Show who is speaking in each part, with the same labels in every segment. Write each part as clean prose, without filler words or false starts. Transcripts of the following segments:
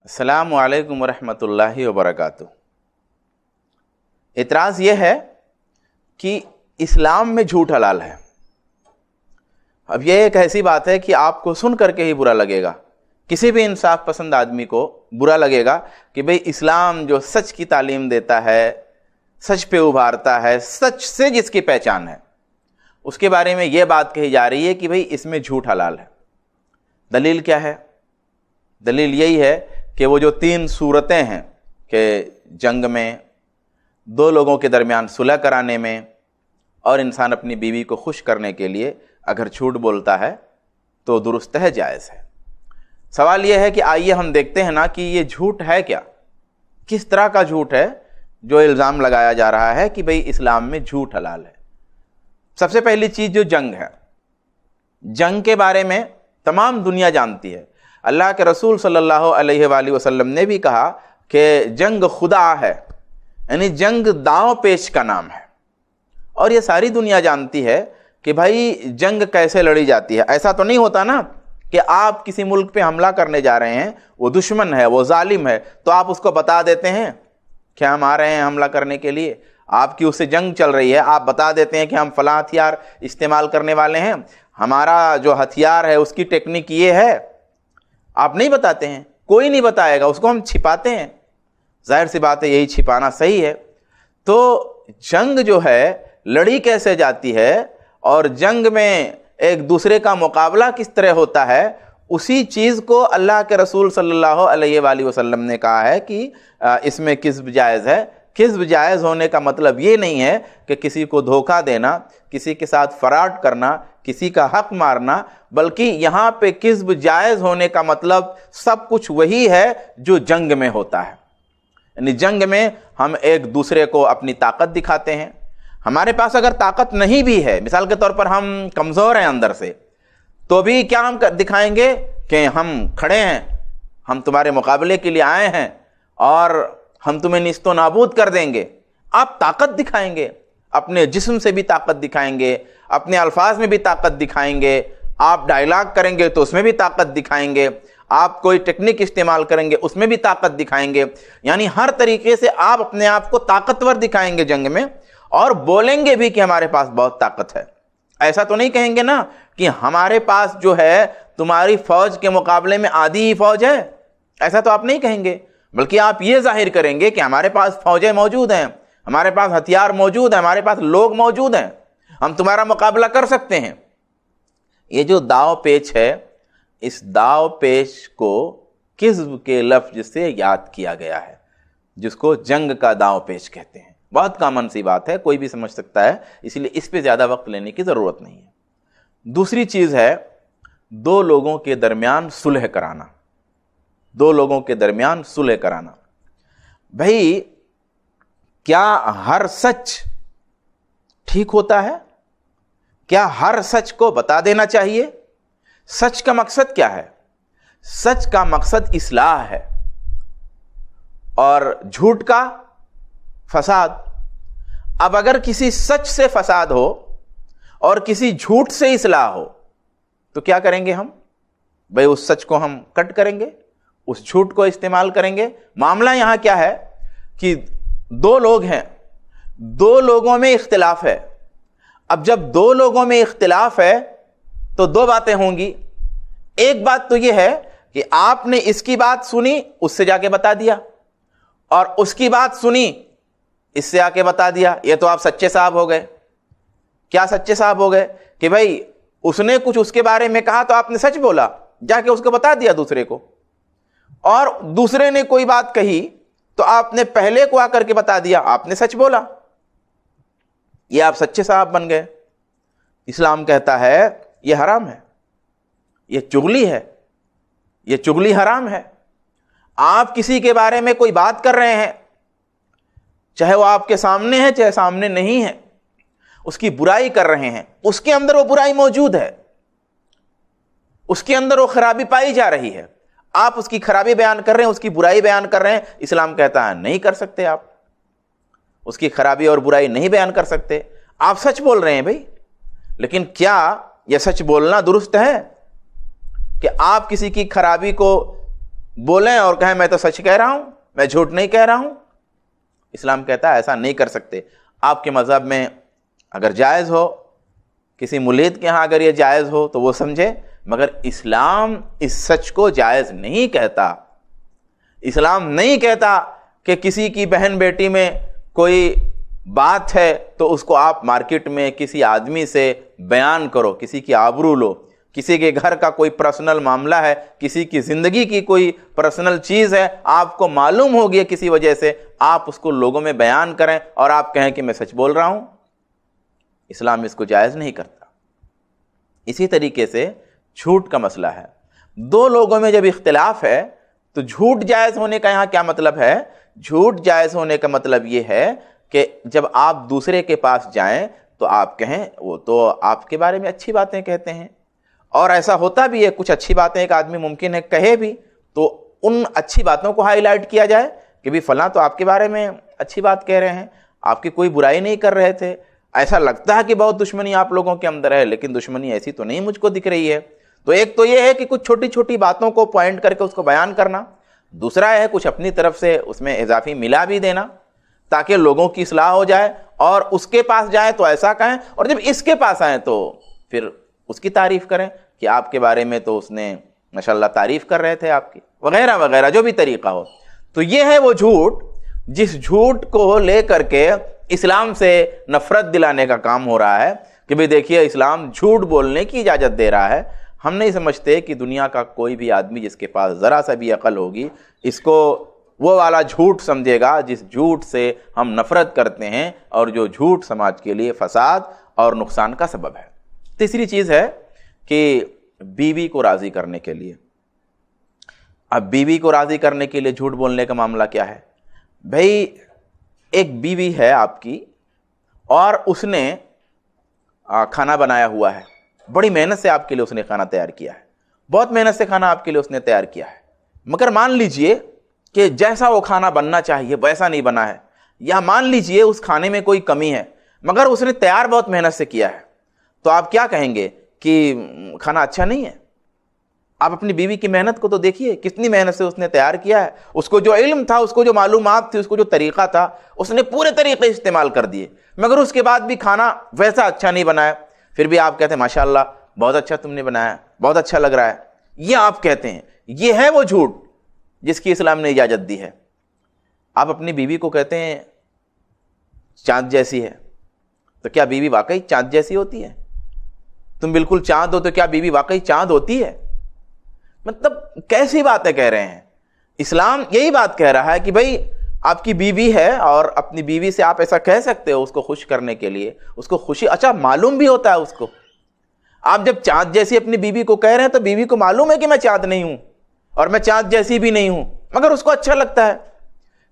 Speaker 1: السلام علیکم ورحمۃ اللہ وبرکاتہ۔ اعتراض یہ ہے کہ اسلام میں جھوٹ حلال ہے۔ اب یہ ایک ایسی بات ہے کہ آپ کو سن کر کے ہی برا لگے گا، کسی بھی انصاف پسند آدمی کو برا لگے گا کہ بھئی اسلام جو سچ کی تعلیم دیتا ہے، سچ پہ ابھارتا ہے، سچ سے جس کی پہچان ہے، اس کے بارے میں یہ بات کہی جا رہی ہے کہ بھئی اس میں جھوٹ حلال ہے۔ دلیل کیا ہے؟ دلیل یہی ہے کہ وہ جو 3 صورتیں ہیں کہ جنگ میں، 2 لوگوں کے درمیان صلح کرانے میں، اور انسان اپنی بیوی کو خوش کرنے کے لیے اگر جھوٹ بولتا ہے تو درست ہے، جائز ہے۔ سوال یہ ہے کہ آئیے ہم دیکھتے ہیں نا کہ یہ جھوٹ ہے کیا، کس طرح کا جھوٹ ہے جو الزام لگایا جا رہا ہے کہ بھئی اسلام میں جھوٹ حلال ہے۔ سب سے پہلی چیز جو جنگ ہے، جنگ کے بارے میں تمام دنیا جانتی ہے۔ اللہ کے رسول صلی اللہ علیہ وآلہ وسلم نے بھی کہا کہ جنگ خدا ہے، یعنی جنگ داؤ پیچ کا نام ہے، اور یہ ساری دنیا جانتی ہے کہ بھائی جنگ کیسے لڑی جاتی ہے۔ ایسا تو نہیں ہوتا نا کہ آپ کسی ملک پہ حملہ کرنے جا رہے ہیں، وہ دشمن ہے، وہ ظالم ہے، تو آپ اس کو بتا دیتے ہیں کہ ہم آ رہے ہیں حملہ کرنے کے لیے، آپ کی اس سے جنگ چل رہی ہے، آپ بتا دیتے ہیں کہ ہم فلاں ہتھیار استعمال کرنے والے ہیں، ہمارا جو ہتھیار ہے اس کی ٹیکنیک یہ ہے۔ آپ نہیں بتاتے ہیں، کوئی نہیں بتائے گا، اس کو ہم چھپاتے ہیں۔ ظاہر سی بات ہے یہی چھپانا صحیح ہے۔ تو جنگ جو ہے لڑی کیسے جاتی ہے، اور جنگ میں ایک دوسرے کا مقابلہ کس طرح ہوتا ہے، اسی چیز کو اللہ کے رسول صلی اللہ علیہ وآلہ وسلم نے کہا ہے کہ اس میں کذب جائز ہے۔ کذب جائز ہونے کا مطلب یہ نہیں ہے کہ کسی کو دھوکہ دینا، کسی کے ساتھ فراڈ کرنا، کسی کا حق مارنا، بلکہ یہاں پہ کذب جائز ہونے کا مطلب سب کچھ وہی ہے جو جنگ میں ہوتا ہے۔ یعنی جنگ میں ہم ایک دوسرے کو اپنی طاقت دکھاتے ہیں۔ ہمارے پاس اگر طاقت نہیں بھی ہے، مثال کے طور پر ہم کمزور ہیں اندر سے، تو بھی کیا ہم دکھائیں گے کہ ہم کھڑے ہیں، ہم تمہارے مقابلے کے لیے آئے ہیں اور ہم تمہیں نیست و نابود کر دیں گے۔ آپ طاقت دکھائیں گے، اپنے جسم سے بھی طاقت دکھائیں گے، اپنے الفاظ میں بھی طاقت دکھائیں گے، آپ ڈائلاگ کریں گے تو اس میں بھی طاقت دکھائیں گے، آپ کوئی ٹیکنیک استعمال کریں گے اس میں بھی طاقت دکھائیں گے، یعنی ہر طریقے سے آپ اپنے آپ کو طاقتور دکھائیں گے جنگ میں، اور بولیں گے بھی کہ ہمارے پاس بہت طاقت ہے۔ ایسا تو نہیں کہیں گے نا کہ ہمارے پاس جو ہے تمہاری فوج کے مقابلے میں آدھی ہی فوج ہے، ایسا تو آپ نہیں کہیں گے، بلکہ آپ یہ ظاہر کریں گے کہ ہمارے پاس فوجیں موجود ہیں، ہمارے پاس ہتھیار موجود ہیں، ہمارے پاس لوگ موجود ہیں، ہم تمہارا مقابلہ کر سکتے ہیں۔ یہ جو داؤ پیچ ہے، اس داؤ پیچ کو کذب کے لفظ سے یاد کیا گیا ہے، جس کو جنگ کا داؤ پیچ کہتے ہیں۔ بہت کامن سی بات ہے، کوئی بھی سمجھ سکتا ہے، اس لیے اس پہ زیادہ وقت لینے کی ضرورت نہیں ہے۔ دوسری چیز ہے 2 لوگوں کے درمیان صلح کرانا۔ 2 لوگوں کے درمیان صلح کرانا۔ بھئی کیا ہر سچ ٹھیک ہوتا ہے؟ کیا ہر سچ کو بتا دینا چاہیے؟ سچ کا مقصد کیا ہے؟ سچ کا مقصد اصلاح ہے، اور جھوٹ کا فساد۔ اب اگر کسی سچ سے فساد ہو اور کسی جھوٹ سے اصلاح ہو تو کیا کریں گے ہم؟ بھئی اس سچ کو ہم کٹ کریں گے، اس جھوٹ کو استعمال کریں گے۔ معاملہ یہاں کیا ہے کہ 2 لوگ ہیں، 2 لوگوں میں اختلاف ہے۔ اب جب 2 لوگوں میں اختلاف ہے تو 2 باتیں ہوں گی۔ ایک بات تو یہ ہے کہ آپ نے اس کی بات سنی، اس سے جا کے بتا دیا، اور اس کی بات سنی، اس سے آ کے بتا دیا، یہ تو آپ سچے صاحب ہو گئے۔ کیا سچے صاحب ہو گئے کہ بھئی اس نے کچھ اس کے بارے میں کہا تو آپ نے سچ بولا، جا کے اس کو بتا دیا دوسرے کو، اور دوسرے نے کوئی بات کہی تو آپ نے پہلے کو آ کر کے بتا دیا، آپ نے سچ بولا، یہ آپ سچے صاحب بن گئے۔ اسلام کہتا ہے یہ حرام ہے، یہ چغلی ہے، یہ چغلی حرام ہے۔ آپ کسی کے بارے میں کوئی بات کر رہے ہیں، چاہے وہ آپ کے سامنے ہے چاہے سامنے نہیں ہے، اس کی برائی کر رہے ہیں، اس کے اندر وہ برائی موجود ہے، اس کے اندر وہ خرابی پائی جا رہی ہے، آپ اس کی خرابی بیان کر رہے ہیں، اس کی برائی بیان کر رہے ہیں۔ اسلام کہتا ہے نہیں کر سکتے، آپ اس کی خرابی اور برائی نہیں بیان کر سکتے، آپ سچ بول رہے ہیں بھائی۔ لیکن کیا یہ سچ بولنا درست ہے کہ آپ کسی کی خرابی کو بولیں اور کہیں میں تو سچ کہہ رہا ہوں، میں جھوٹ نہیں کہہ رہا ہوں. اسلام کہتا ہے ایسا نہیں کر سکتے. آپ کے مذہب میں اگر جائز ہو، کسی ملحد کے ہاں اگر یہ جائز ہو تو وہ سمجھے، مگر اسلام اس سچ کو جائز نہیں کہتا. اسلام نہیں کہتا کہ کسی کی بہن بیٹی میں کوئی بات ہے تو اس کو آپ مارکیٹ میں کسی آدمی سے بیان کرو، کسی کی آبرو لو. کسی کے گھر کا کوئی پرسنل معاملہ ہے، کسی کی زندگی کی کوئی پرسنل چیز ہے، آپ کو معلوم ہوگی کسی وجہ سے، آپ اس کو لوگوں میں بیان کریں اور آپ کہیں کہ میں سچ بول رہا ہوں. اسلام اس کو جائز نہیں کرتا. اسی طریقے سے جھوٹ کا مسئلہ ہے. دو لوگوں میں جب اختلاف ہے تو جھوٹ جائز ہونے کا یہاں کیا مطلب ہے؟ جھوٹ جائز ہونے کا مطلب یہ ہے کہ جب آپ دوسرے کے پاس جائیں تو آپ کہیں وہ تو آپ کے بارے میں اچھی باتیں کہتے ہیں، اور ایسا ہوتا بھی ہے کچھ اچھی باتیں ایک آدمی ممکن ہے کہے بھی، تو ان اچھی باتوں کو ہائی لائٹ کیا جائے کہ بھی فلاں تو آپ کے بارے میں اچھی بات کہہ رہے ہیں، آپ کی کوئی برائی نہیں کر رہے تھے. ایسا لگتا ہے کہ بہت دشمنی آپ لوگوں کے اندر ہے، لیکن دشمنی ایسی تو نہیں مجھ کو دکھ رہی ہے. تو ایک تو یہ ہے کہ کچھ چھوٹی چھوٹی باتوں کو پوائنٹ کر کے اس کو بیان کرنا. دوسرا ہے کچھ اپنی طرف سے اس میں اضافی ملا بھی دینا تاکہ لوگوں کی اصلاح ہو جائے، اور اس کے پاس جائیں تو ایسا کہیں، اور جب اس کے پاس آئیں تو پھر اس کی تعریف کریں کہ آپ کے بارے میں تو اس نے ماشاءاللہ تعریف کر رہے تھے آپ کی، وغیرہ وغیرہ جو بھی طریقہ ہو. تو یہ ہے وہ جھوٹ جس جھوٹ کو لے کر کے اسلام سے نفرت دلانے کا کام ہو رہا ہے کہ بھئی دیکھیے اسلام جھوٹ بولنے کی اجازت دے رہا ہے. ہم نہیں سمجھتے کہ دنیا کا کوئی بھی آدمی جس کے پاس ذرا سا بھی عقل ہوگی اس کو وہ والا جھوٹ سمجھے گا جس جھوٹ سے ہم نفرت کرتے ہیں اور جو جھوٹ سماج کے لیے فساد اور نقصان کا سبب ہے. تیسری چیز ہے کہ بیوی کو راضی کرنے کے لیے. اب بیوی کو راضی کرنے کے لیے جھوٹ بولنے کا معاملہ کیا ہے؟ بھئی ایک بیوی ہے آپ کی اور اس نے کھانا بنایا ہوا ہے، بڑی محنت سے آپ کے لیے اس نے کھانا تیار کیا ہے، بہت محنت سے کھانا آپ کے لیے اس نے تیار کیا ہے، مگر مان لیجئے کہ جیسا وہ کھانا بننا چاہیے ویسا نہیں بنا ہے، یا مان لیجئے اس کھانے میں کوئی کمی ہے مگر اس نے تیار بہت محنت سے کیا ہے، تو آپ کیا کہیں گے کہ کھانا اچھا نہیں ہے؟ آپ اپنی بیوی کی محنت کو تو دیکھیے، کتنی محنت سے اس نے تیار کیا ہے. اس کو جو علم تھا، اس کو جو معلومات تھی، اس کو جو طریقہ تھا، اس نے پورے طریقے استعمال کر دیے، مگر اس کے بعد بھی کھانا ویسا اچھا نہیں بنایا. پھر بھی آپ کہتے ہیں ماشاءاللہ بہت اچھا تم نے بنایا، بہت اچھا لگ رہا ہے. یہ آپ کہتے ہیں، یہ ہے وہ جھوٹ جس کی اسلام نے اجازت دی ہے. آپ اپنی بیوی کو کہتے ہیں چاند جیسی ہے، تو کیا بیوی واقعی چاند جیسی ہوتی ہے؟ تم بالکل چاند ہو تو کیا بیوی واقعی چاند ہوتی ہے؟ مطلب کیسی باتیں کہہ رہے ہیں. اسلام یہی بات کہہ رہا ہے کہ بھئی آپ کی بیوی ہے اور اپنی بیوی سے آپ ایسا کہہ سکتے ہو اس کو خوش کرنے کے لیے، اس کو خوشی اچھا معلوم بھی ہوتا ہے اس کو. آپ جب چاند جیسی اپنی بیوی کو کہہ رہے ہیں تو بیوی کو معلوم ہے کہ میں چاند نہیں ہوں اور میں چاند جیسی بھی نہیں ہوں، مگر اس کو اچھا لگتا ہے.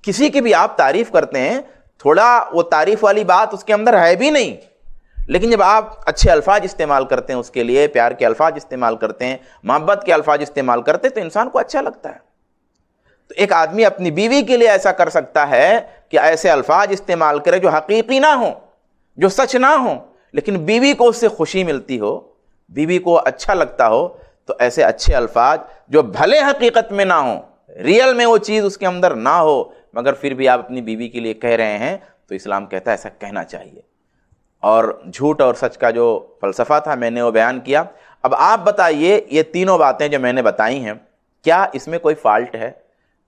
Speaker 1: کسی کی بھی آپ تعریف کرتے ہیں، تھوڑا وہ تعریف والی بات اس کے اندر ہے بھی نہیں، لیکن جب آپ اچھے الفاظ استعمال کرتے ہیں اس کے لیے، پیار کے الفاظ استعمال کرتے ہیں، محبت کے الفاظ استعمال کرتے ہیں، تو انسان کو اچھا لگتا ہے. تو ایک آدمی اپنی بیوی کے لیے ایسا کر سکتا ہے کہ ایسے الفاظ استعمال کرے جو حقیقی نہ ہوں، جو سچ نہ ہوں، لیکن بیوی کو اس سے خوشی ملتی ہو، بیوی کو اچھا لگتا ہو، تو ایسے اچھے الفاظ جو بھلے حقیقت میں نہ ہوں، ریئل میں وہ چیز اس کے اندر نہ ہو، مگر پھر بھی آپ اپنی بیوی کے لیے کہہ رہے ہیں، تو اسلام کہتا ہے ایسا کہنا چاہیے. اور جھوٹ اور سچ کا جو فلسفہ تھا میں نے وہ بیان کیا. اب آپ بتائیے یہ تینوں باتیں جو میں نے بتائی ہیں، کیا اس میں کوئی فالٹ ہے؟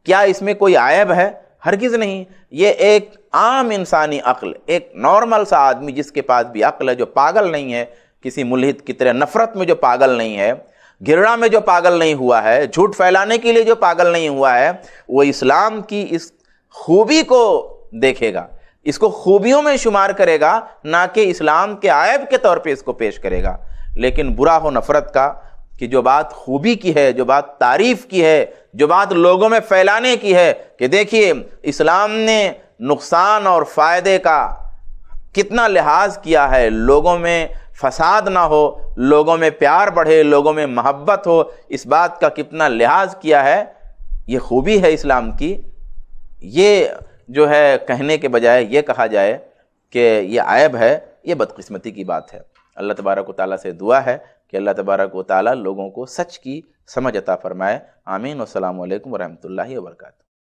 Speaker 1: کیا اس میں کوئی عیب ہے؟ ہرگز نہیں. یہ ایک عام انسانی عقل، ایک نارمل سا آدمی جس کے پاس بھی عقل ہے، جو پاگل نہیں ہے، کسی ملحد کی طرح نفرت میں جو پاگل نہیں ہے، گرڑا میں جو پاگل نہیں ہوا ہے، جھوٹ پھیلانے کے لیے جو پاگل نہیں ہوا ہے، وہ اسلام کی اس خوبی کو دیکھے گا، اس کو خوبیوں میں شمار کرے گا، نہ کہ اسلام کے عیب کے طور پہ اس کو پیش کرے گا. لیکن برا ہو نفرت کا کہ جو بات خوبی کی ہے، جو بات تعریف کی ہے، جو بات لوگوں میں پھیلانے کی ہے کہ دیکھیے اسلام نے نقصان اور فائدے کا کتنا لحاظ کیا ہے، لوگوں میں فساد نہ ہو، لوگوں میں پیار بڑھے، لوگوں میں محبت ہو، اس بات کا کتنا لحاظ کیا ہے. یہ خوبی ہے اسلام کی. یہ جو ہے کہنے کے بجائے یہ کہا جائے کہ یہ عیب ہے، یہ بدقسمتی کی بات ہے. اللہ تبارک و تعالیٰ سے دعا ہے کہ اللہ تبارک و تعالیٰ لوگوں کو سچ کی سمجھ عطا فرمائے. آمین. والسلام علیکم ورحمۃ اللہ وبرکاتہ.